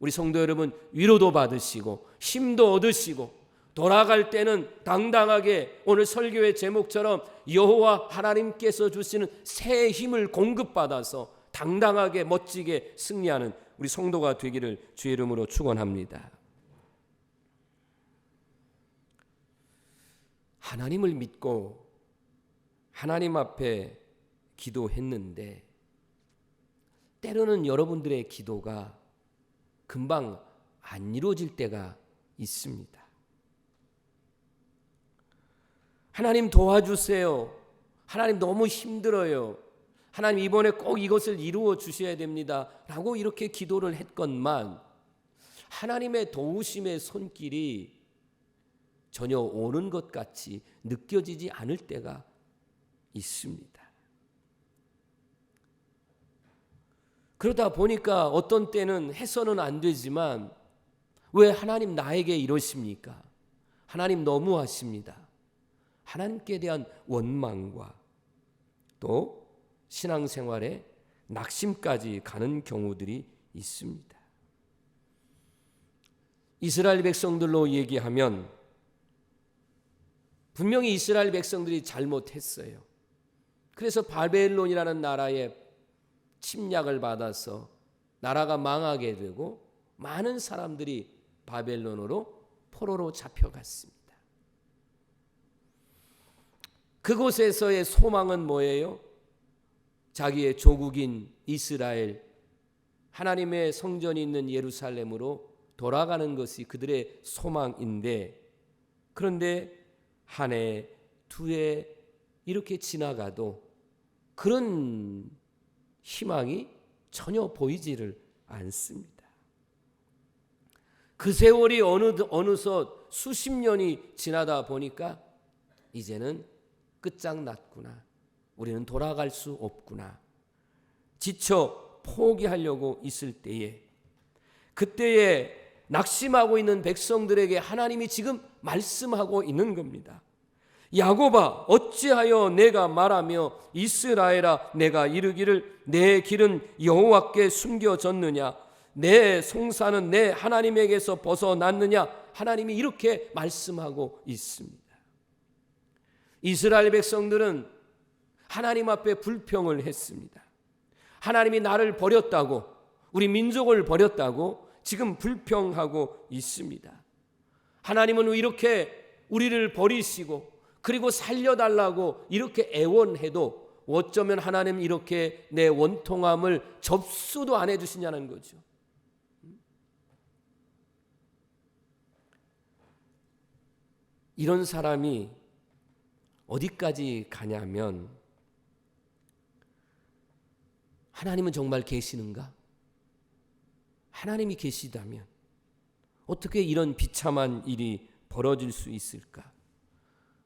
우리 성도 여러분 위로도 받으시고 힘도 얻으시고 돌아갈 때는 당당하게, 오늘 설교의 제목처럼 여호와 하나님께서 주시는 새 힘을 공급받아서 당당하게 멋지게 승리하는 우리 성도가 되기를 주의 이름으로 축원합니다. 하나님을 믿고 하나님 앞에 기도했는데 때로는 여러분들의 기도가 금방 안 이루어질 때가 있습니다. 하나님 도와주세요. 하나님 너무 힘들어요. 하나님 이번에 꼭 이것을 이루어 주셔야 됩니다. 라고 이렇게 기도를 했건만 하나님의 도우심의 손길이 전혀 오는 것 같이 느껴지지 않을 때가 있습니다. 그러다 보니까 어떤 때는 해서는 안 되지만 왜 하나님 나에게 이러십니까? 하나님 너무하십니다. 하나님께 대한 원망과 또 신앙생활에 낙심까지 가는 경우들이 있습니다. 이스라엘 백성들로 얘기하면 분명히 이스라엘 백성들이 잘못했어요. 그래서 바벨론이라는 나라에 침략을 받아서 나라가 망하게 되고 많은 사람들이 바벨론으로 포로로 잡혀갔습니다. 그곳에서의 소망은 뭐예요? 자기의 조국인 이스라엘, 하나님의 성전이 있는 예루살렘으로 돌아가는 것이 그들의 소망인데, 그런데 한 해, 두 해 이렇게 지나가도 그런 희망이 전혀 보이지를 않습니다. 그 세월이 어느덧 수십 년이 지나다 보니까 이제는 끝장났구나, 우리는 돌아갈 수 없구나, 지쳐 포기하려고 있을 때에, 그때에 낙심하고 있는 백성들에게 하나님이 지금 말씀하고 있는 겁니다. 야곱아, 어찌하여 내가 말하며 이스라엘아 내가 이르기를 내 길은 여호와께 숨겨졌느냐, 내 송사는 내 하나님에게서 벗어났느냐. 하나님이 이렇게 말씀하고 있습니다. 이스라엘 백성들은 하나님 앞에 불평을 했습니다. 하나님이 나를 버렸다고, 우리 민족을 버렸다고 지금 불평하고 있습니다. 하나님은 왜 이렇게 우리를 버리시고 그리고 살려달라고 이렇게 애원해도 어쩌면 하나님 이렇게 내 원통함을 접수도 안 해주시냐는 거죠. 이런 사람이 어디까지 가냐면, 하나님은 정말 계시는가? 하나님이 계시다면 어떻게 이런 비참한 일이 벌어질 수 있을까?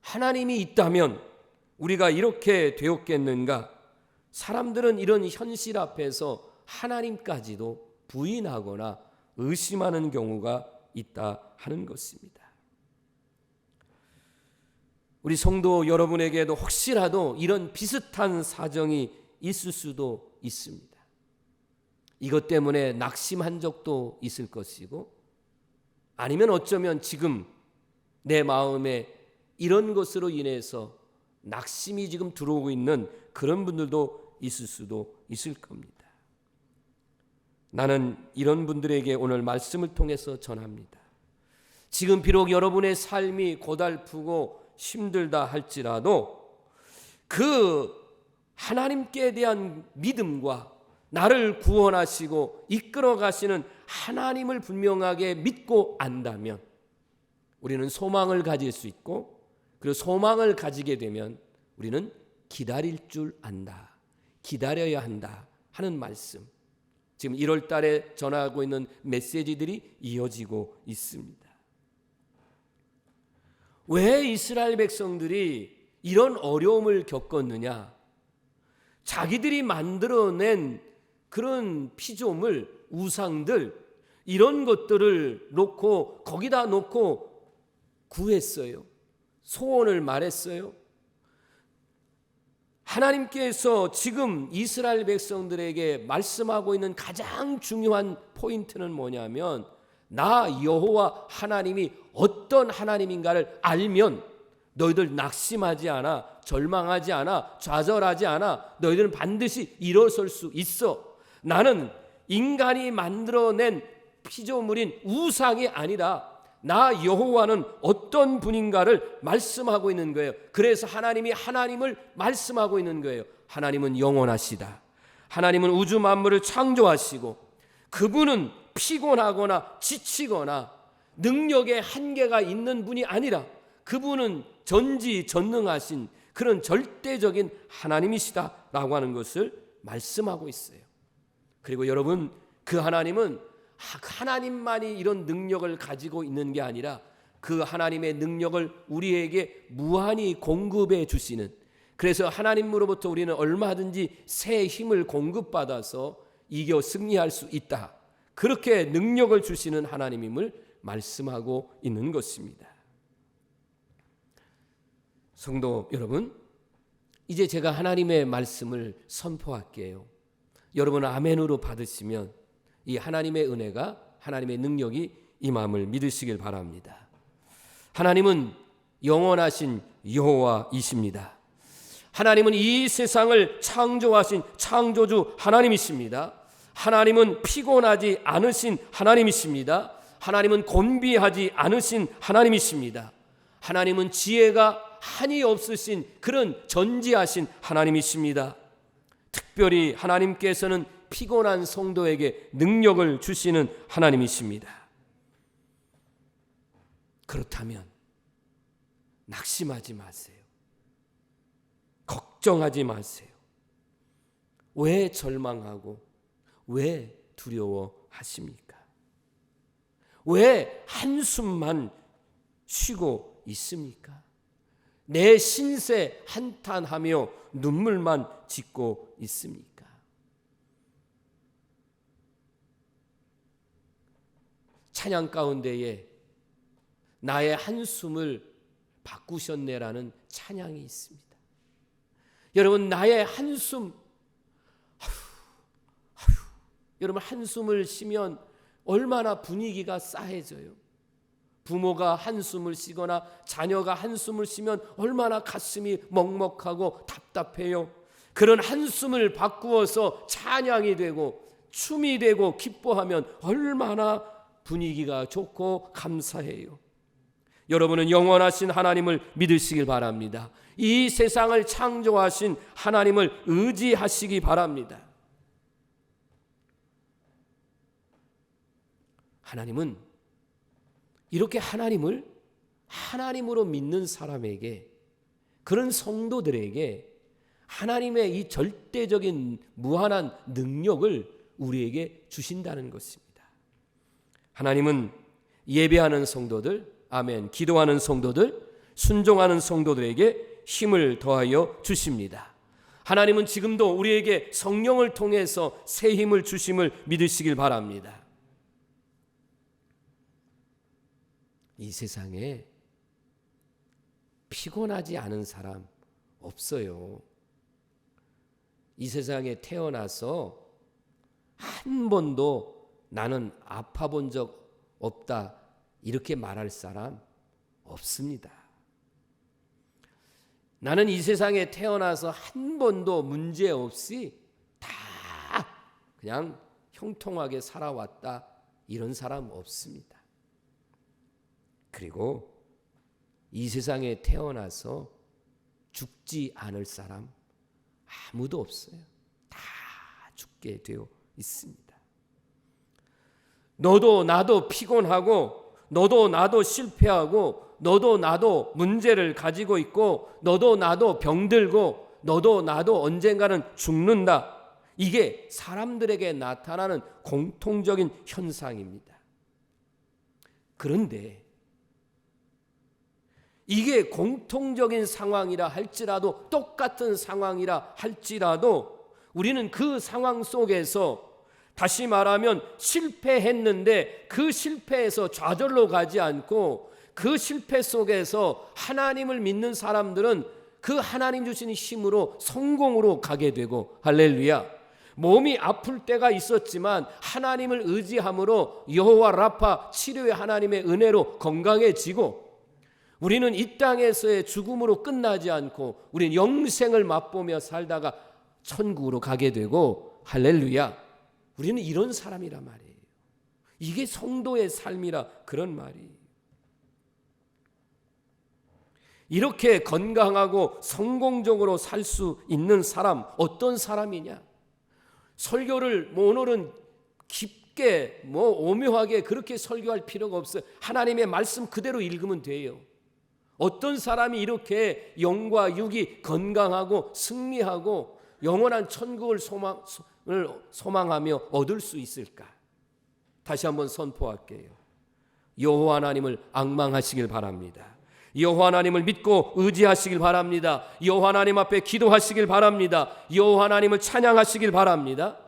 하나님이 있다면 우리가 이렇게 되었겠는가? 사람들은 이런 현실 앞에서 하나님까지도 부인하거나 의심하는 경우가 있다 하는 것입니다. 우리 성도 여러분에게도 혹시라도 이런 비슷한 사정이 있을 수도 있습니다. 이것 때문에 낙심한 적도 있을 것이고, 아니면 어쩌면 지금 내 마음에 이런 것으로 인해서 낙심이 지금 들어오고 있는 그런 분들도 있을 수도 있을 겁니다. 나는 이런 분들에게 오늘 말씀을 통해서 전합니다. 지금 비록 여러분의 삶이 고달프고 힘들다 할지라도 그 하나님께 대한 믿음과 나를 구원하시고 이끌어 가시는 하나님을 분명하게 믿고 안다면 우리는 소망을 가질 수 있고, 그리고 소망을 가지게 되면 우리는 기다릴 줄 안다, 기다려야 한다 하는 말씀, 지금 1월 달에 전하고 있는 메시지들이 이어지고 있습니다. 왜 이스라엘 백성들이 이런 어려움을 겪었느냐? 자기들이 만들어낸 그런 피조물, 우상들, 이런 것들을 놓고 거기다 놓고 구했어요. 소원을 말했어요. 하나님께서 지금 이스라엘 백성들에게 말씀하고 있는 가장 중요한 포인트는 뭐냐면, 나 여호와 하나님이 어떤 하나님인가를 알면 너희들 낙심하지 않아, 절망하지 않아, 좌절하지 않아. 너희들은 반드시 일어설 수 있어. 나는 인간이 만들어낸 피조물인 우상이 아니라 나 여호와는 어떤 분인가를 말씀하고 있는 거예요. 그래서 하나님이 하나님을 말씀하고 있는 거예요. 하나님은 영원하시다. 하나님은 우주 만물을 창조하시고, 그분은 피곤하거나 지치거나 능력의 한계가 있는 분이 아니라 그분은 전지전능하신 그런 절대적인 하나님이시다라고 하는 것을 말씀하고 있어요. 그리고 여러분, 그 하나님은 하나님만이 이런 능력을 가지고 있는 게 아니라 그 하나님의 능력을 우리에게 무한히 공급해 주시는, 그래서 하나님으로부터 우리는 얼마든지 새 힘을 공급받아서 이겨 승리할 수 있다, 그렇게 능력을 주시는 하나님임을 말씀하고 있는 것입니다. 성도 여러분, 이제 제가 하나님의 말씀을 선포할게요. 여러분 아멘으로 받으시면 이 하나님의 은혜가, 하나님의 능력이 임함을 믿으시길 바랍니다. 하나님은 영원하신 여호와이십니다. 하나님은 이 세상을 창조하신 창조주 하나님이십니다. 하나님은 피곤하지 않으신 하나님이십니다. 하나님은 곤비하지 않으신 하나님이십니다. 하나님은 지혜가 한이 없으신 그런 전지하신 하나님이십니다. 특별히 하나님께서는 피곤한 성도에게 능력을 주시는 하나님이십니다. 그렇다면 낙심하지 마세요. 걱정하지 마세요. 왜 절망하고 왜 두려워하십니까? 왜 한숨만 쉬고 있습니까? 내 신세 한탄하며 눈물만 짓고 있습니까? 찬양 가운데에 나의 한숨을 바꾸셨네라는 찬양이 있습니다. 여러분, 나의 한숨, 여러분 한숨을 쉬면 얼마나 분위기가 싸해져요. 부모가 한숨을 쉬거나 자녀가 한숨을 쉬면 얼마나 가슴이 먹먹하고 답답해요. 그런 한숨을 바꾸어서 찬양이 되고 춤이 되고 기뻐하면 얼마나 분위기가 좋고 감사해요. 여러분은 영원하신 하나님을 믿으시길 바랍니다. 이 세상을 창조하신 하나님을 의지하시기 바랍니다. 하나님은 이렇게 하나님을 하나님으로 믿는 사람에게, 그런 성도들에게 하나님의 이 절대적인 무한한 능력을 우리에게 주신다는 것입니다. 하나님은 예배하는 성도들, 아멘, 기도하는 성도들, 순종하는 성도들에게 힘을 더하여 주십니다. 하나님은 지금도 우리에게 성령을 통해서 새 힘을 주심을 믿으시길 바랍니다. 이 세상에 피곤하지 않은 사람 없어요. 이 세상에 태어나서 한 번도 나는 아파 본 적 없다 이렇게 말할 사람 없습니다. 나는 이 세상에 태어나서 한 번도 문제 없이 다 그냥 형통하게 살아왔다 이런 사람 없습니다. 그리고 이 세상에 태어나서 죽지 않을 사람 아무도 없어요. 다 죽게 되어 있습니다. 너도 나도 피곤하고, 너도 나도 실패하고, 너도 나도 문제를 가지고 있고, 너도 나도 병들고, 너도 나도 언젠가는 죽는다. 이게 사람들에게 나타나는 공통적인 현상입니다. 그런데 이게 공통적인 상황이라 할지라도, 똑같은 상황이라 할지라도, 우리는 그 상황 속에서, 다시 말하면 실패했는데 그 실패에서 좌절로 가지 않고, 그 실패 속에서 하나님을 믿는 사람들은 그 하나님 주신 힘으로 성공으로 가게 되고, 할렐루야. 몸이 아플 때가 있었지만 하나님을 의지함으로 여호와 라파 치료의 하나님의 은혜로 건강해지고, 우리는 이 땅에서의 죽음으로 끝나지 않고 우리는 영생을 맛보며 살다가 천국으로 가게 되고, 할렐루야. 우리는 이런 사람이란 말이에요. 이게 성도의 삶이라 그런 말이에요. 이렇게 건강하고 성공적으로 살 수 있는 사람, 어떤 사람이냐? 설교를 오늘은 깊게 오묘하게 그렇게 설교할 필요가 없어요. 하나님의 말씀 그대로 읽으면 돼요. 어떤 사람이 이렇게 영과 육이 건강하고 승리하고 영원한 천국을 소망하며 얻을 수 있을까? 다시 한번 선포할게요. 여호와 하나님을 앙망하시길 바랍니다. 여호와 하나님을 믿고 의지하시길 바랍니다. 여호와 하나님 앞에 기도하시길 바랍니다. 여호와 하나님을 찬양하시길 바랍니다.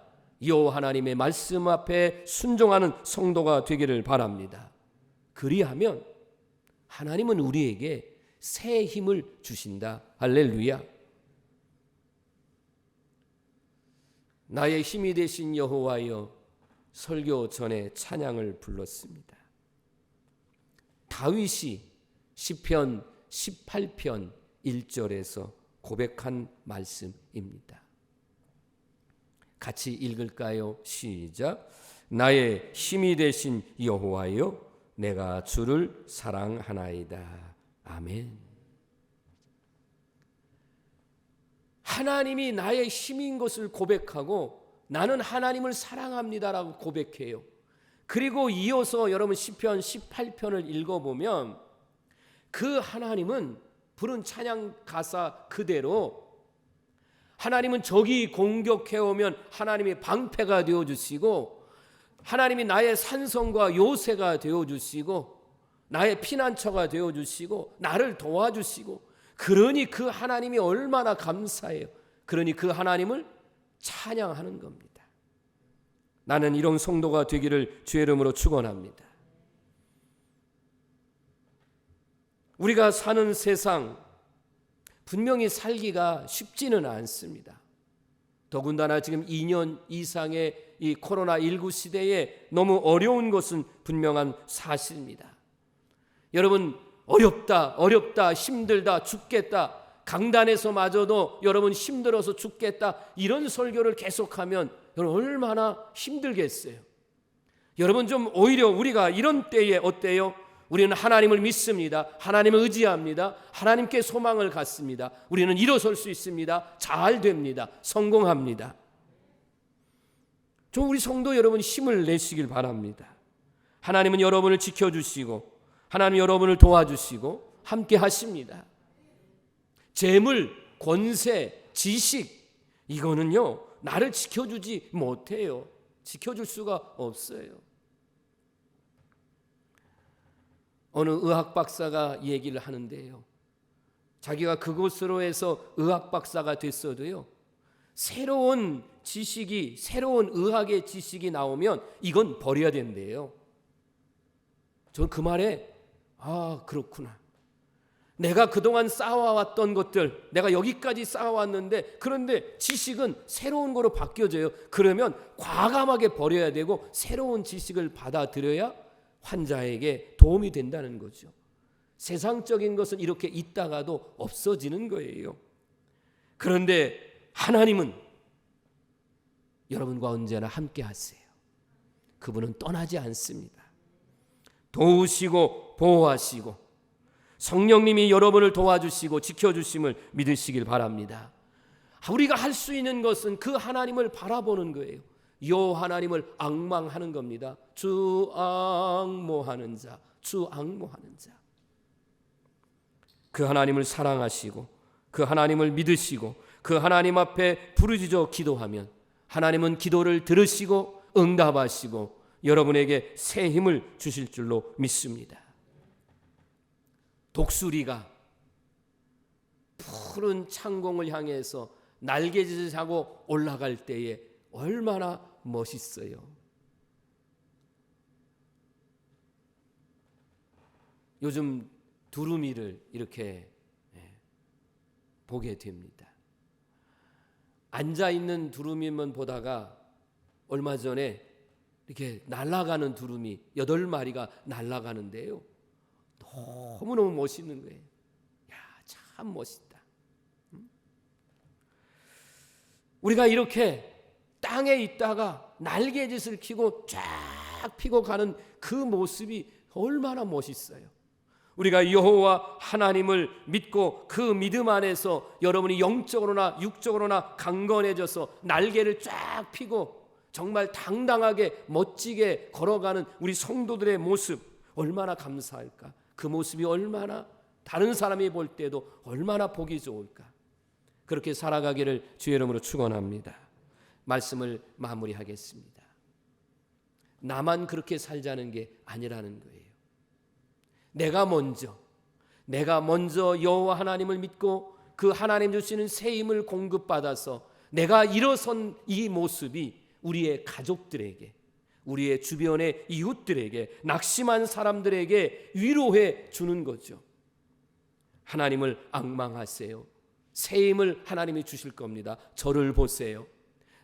여호와 하나님의 말씀 앞에 순종하는 성도가 되기를 바랍니다. 그리하면 하나님은 우리에게 새 힘을 주신다. 할렐루야. 나의 힘이 되신 여호와여, 설교 전에 찬양을 불렀습니다. 다윗이 시편 18편 1절에서 고백한 말씀입니다. 같이 읽을까요? 시작. 나의 힘이 되신 여호와여, 내가 주를 사랑하나이다. 아멘. 하나님이 나의 힘인 것을 고백하고 나는 하나님을 사랑합니다라고 고백해요. 그리고 이어서 여러분 시편 18편을 읽어보면 그 하나님은 부른 찬양 가사 그대로 하나님은 적이 공격해오면 하나님이 방패가 되어주시고, 하나님이 나의 산성과 요새가 되어주시고, 나의 피난처가 되어주시고, 나를 도와주시고, 그러니 그 하나님이 얼마나 감사해요. 그러니 그 하나님을 찬양하는 겁니다. 나는 이런 성도가 되기를 주의 이름으로 축원합니다. 우리가 사는 세상 분명히 살기가 쉽지는 않습니다. 더군다나 지금 2년 이상의 이 코로나19 시대에 너무 어려운 것은 분명한 사실입니다. 여러분, 어렵다, 힘들다, 죽겠다, 강단에서마저도 여러분 힘들어서 죽겠다, 이런 설교를 계속하면 여러분 얼마나 힘들겠어요. 여러분 좀 오히려 우리가 이런 때에 어때요? 우리는 하나님을 믿습니다. 하나님을 의지합니다. 하나님께 소망을 갖습니다. 우리는 일어설 수 있습니다. 잘 됩니다. 성공합니다. 좀 우리 성도 여러분 힘을 내시길 바랍니다. 하나님은 여러분을 지켜주시고, 하나님 여러분을 도와주시고 함께 하십니다. 재물, 권세, 지식, 이거는요 나를 지켜주지 못해요. 지켜줄 수가 없어요. 어느 의학 박사가 얘기를 하는데요, 자기가 그곳으로 해서 의학 박사가 됐어도요, 새로운 지식이, 새로운 의학의 지식이 나오면 이건 버려야 된대요. 저는 그 말에 그렇구나. 내가 그동안 쌓아왔던 것들, 내가 여기까지 쌓아왔는데, 그런데 지식은 새로운 거로 바뀌어져요. 그러면 과감하게 버려야 되고 새로운 지식을 받아들여야 환자에게 도움이 된다는 거죠. 세상적인 것은 이렇게 있다가도 없어지는 거예요. 그런데 하나님은 여러분과 언제나 함께 하세요. 그분은 떠나지 않습니다. 도우시고 보호하시고 성령님이 여러분을 도와주시고 지켜주심을 믿으시길 바랍니다. 우리가 할 수 있는 것은 그 하나님을 바라보는 거예요. 요 하나님을 앙망하는 겁니다. 주 앙모하는 자, 주 앙모하는 자. 그 하나님을 사랑하시고 그 하나님을 믿으시고 그 하나님 앞에 부르짖어 기도하면 하나님은 기도를 들으시고 응답하시고 여러분에게 새 힘을 주실 줄로 믿습니다. 독수리가 푸른 창공을 향해서 날개짓을 하고 올라갈 때에 얼마나 멋있어요. 요즘 두루미를 이렇게 보게 됩니다. 앉아있는 두루미만 보다가 얼마 전에 이렇게 날아가는 두루미 8마리가 날아가는데요, 너무너무 멋있는 거예요. 야, 참 멋있다. 우리가 이렇게 땅에 있다가 날개짓을 펴고 쫙 피고 가는 그 모습이 얼마나 멋있어요. 우리가 여호와 하나님을 믿고 그 믿음 안에서 여러분이 영적으로나 육적으로나 강건해져서 날개를 쫙 펴고 정말 당당하게 멋지게 걸어가는 우리 성도들의 모습 얼마나 감사할까. 그 모습이 얼마나 다른 사람이 볼 때도 얼마나 보기 좋을까. 그렇게 살아가기를 주의 이름으로 축원합니다. 말씀을 마무리하겠습니다. 나만 그렇게 살자는 게 아니라는 거예요. 내가 먼저 여호와 하나님을 믿고 그 하나님 주시는 새 힘을 공급받아서 내가 일어선 이 모습이 우리의 가족들에게, 우리의 주변의 이웃들에게, 낙심한 사람들에게 위로해 주는 거죠. 하나님을 앙망하세요. 새 힘을 하나님이 주실 겁니다. 저를 보세요.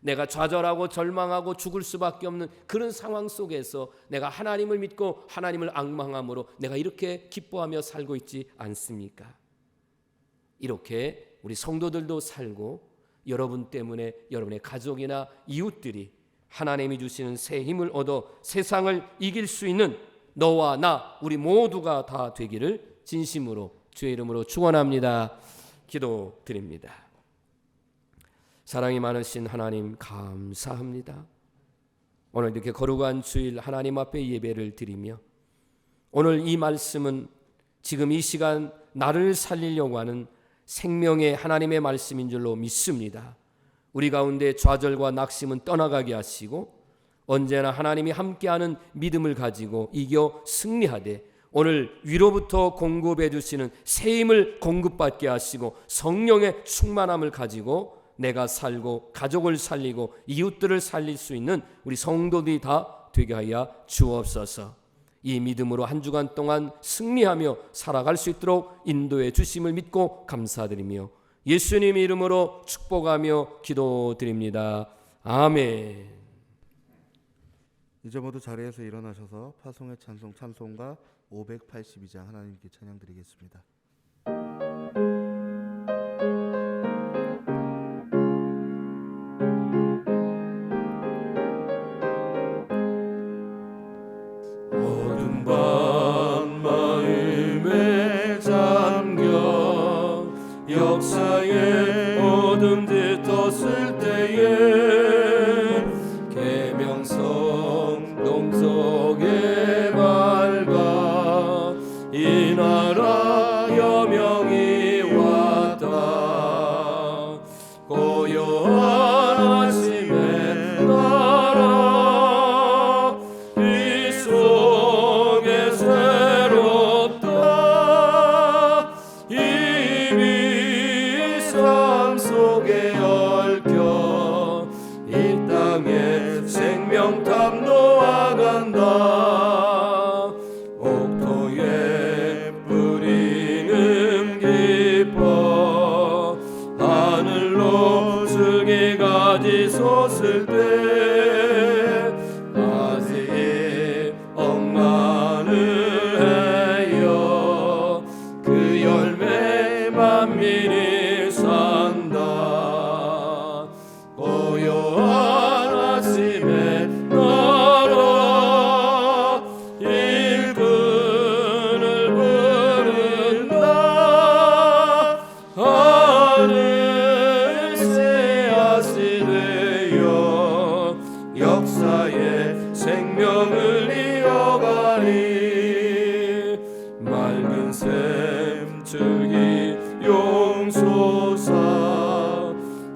내가 좌절하고 절망하고 죽을 수밖에 없는 그런 상황 속에서 내가 하나님을 믿고 하나님을 앙망함으로 내가 이렇게 기뻐하며 살고 있지 않습니까? 이렇게 우리 성도들도 살고 여러분 때문에 여러분의 가족이나 이웃들이 하나님이 주시는 새 힘을 얻어 세상을 이길 수 있는 너와 나 우리 모두가 다 되기를 진심으로 주의 이름으로 축원합니다. 기도드립니다. 사랑이 많으신 하나님 감사합니다. 오늘 이렇게 거룩한 주일 하나님 앞에 예배를 드리며 오늘 이 말씀은 지금 이 시간 나를 살리려고 하는 생명의 하나님의 말씀인 줄로 믿습니다. 우리 가운데 좌절과 낙심은 떠나가게 하시고 언제나 하나님이 함께하는 믿음을 가지고 이겨 승리하되 오늘 위로부터 공급해 주시는 새 힘을 공급받게 하시고 성령의 충만함을 가지고 내가 살고 가족을 살리고 이웃들을 살릴 수 있는 우리 성도들이 다 되게 하여 주옵소서. 이 믿음으로 한 주간 동안 승리하며 살아갈 수 있도록 인도해 주심을 믿고 감사드리며 예수님 이름으로 축복하며 기도드립니다. 아멘. 이제 모두 자리에서 일어나셔서 파송의 찬송가 582장 하나님께 찬양드리겠습니다. 어둠 밤 마음에 잠겨 역사의 어둠 뒤떴을 때에 계명성 동속에 밝아 이 나라 여명이 왔다. 고요한 아침에 나라 이 속에 새롭다. 이미 삶 속에 얽혀 이 땅에 생명탑 놓아간다. 옥토에 뿌리는 기뻐 하늘로 슬기가지 솟을 때 아직 억만을 해요. 그 열매 만민이 산다. 고요한 아침에 나라 일꾼을 부른다. 하늘 되어 역사의 생명을 이어가리. 맑은 샘 줄기 용솟아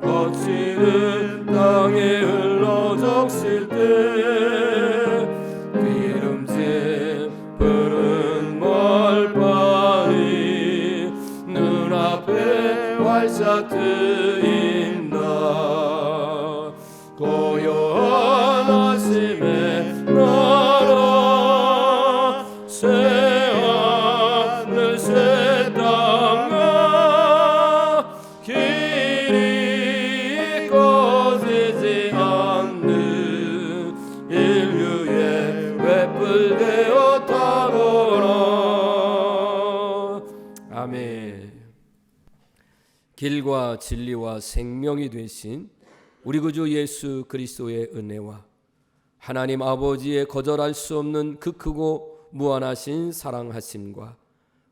거칠은 땅에 흘러 적실 때 기름진 푸른 말발이 눈앞에 활짝 트인다. 고요한 아침의 나라 새하늘 새 땅아 길이 꺼지지 않는 인류의 횃불 되어 타거라. 아멘. 길과 진리와 생명이 되신 우리 구주 예수 그리스도의 은혜와 하나님 아버지의 거절할 수 없는 그 크고 무한하신 사랑하심과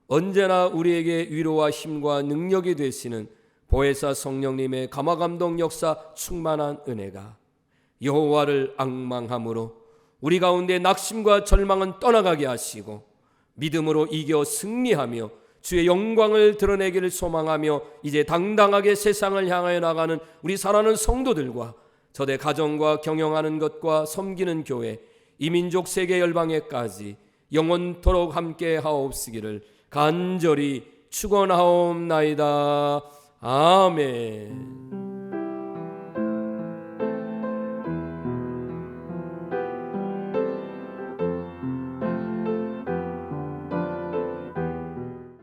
언제나 우리에게 위로와 힘과 능력이 되시는 보혜사 성령님의 감화감동 역사 충만한 은혜가 여호와를 앙망함으로 우리 가운데 낙심과 절망은 떠나가게 하시고 믿음으로 이겨 승리하며 주의 영광을 드러내기를 소망하며 이제 당당하게 세상을 향하여 나가는 우리 사랑하는 성도들과 저대 가정과 경영하는 것과 섬기는 교회 이민족 세계 열방에까지 영원토록 함께 하옵시기를 간절히 축원하옵나이다. 아멘.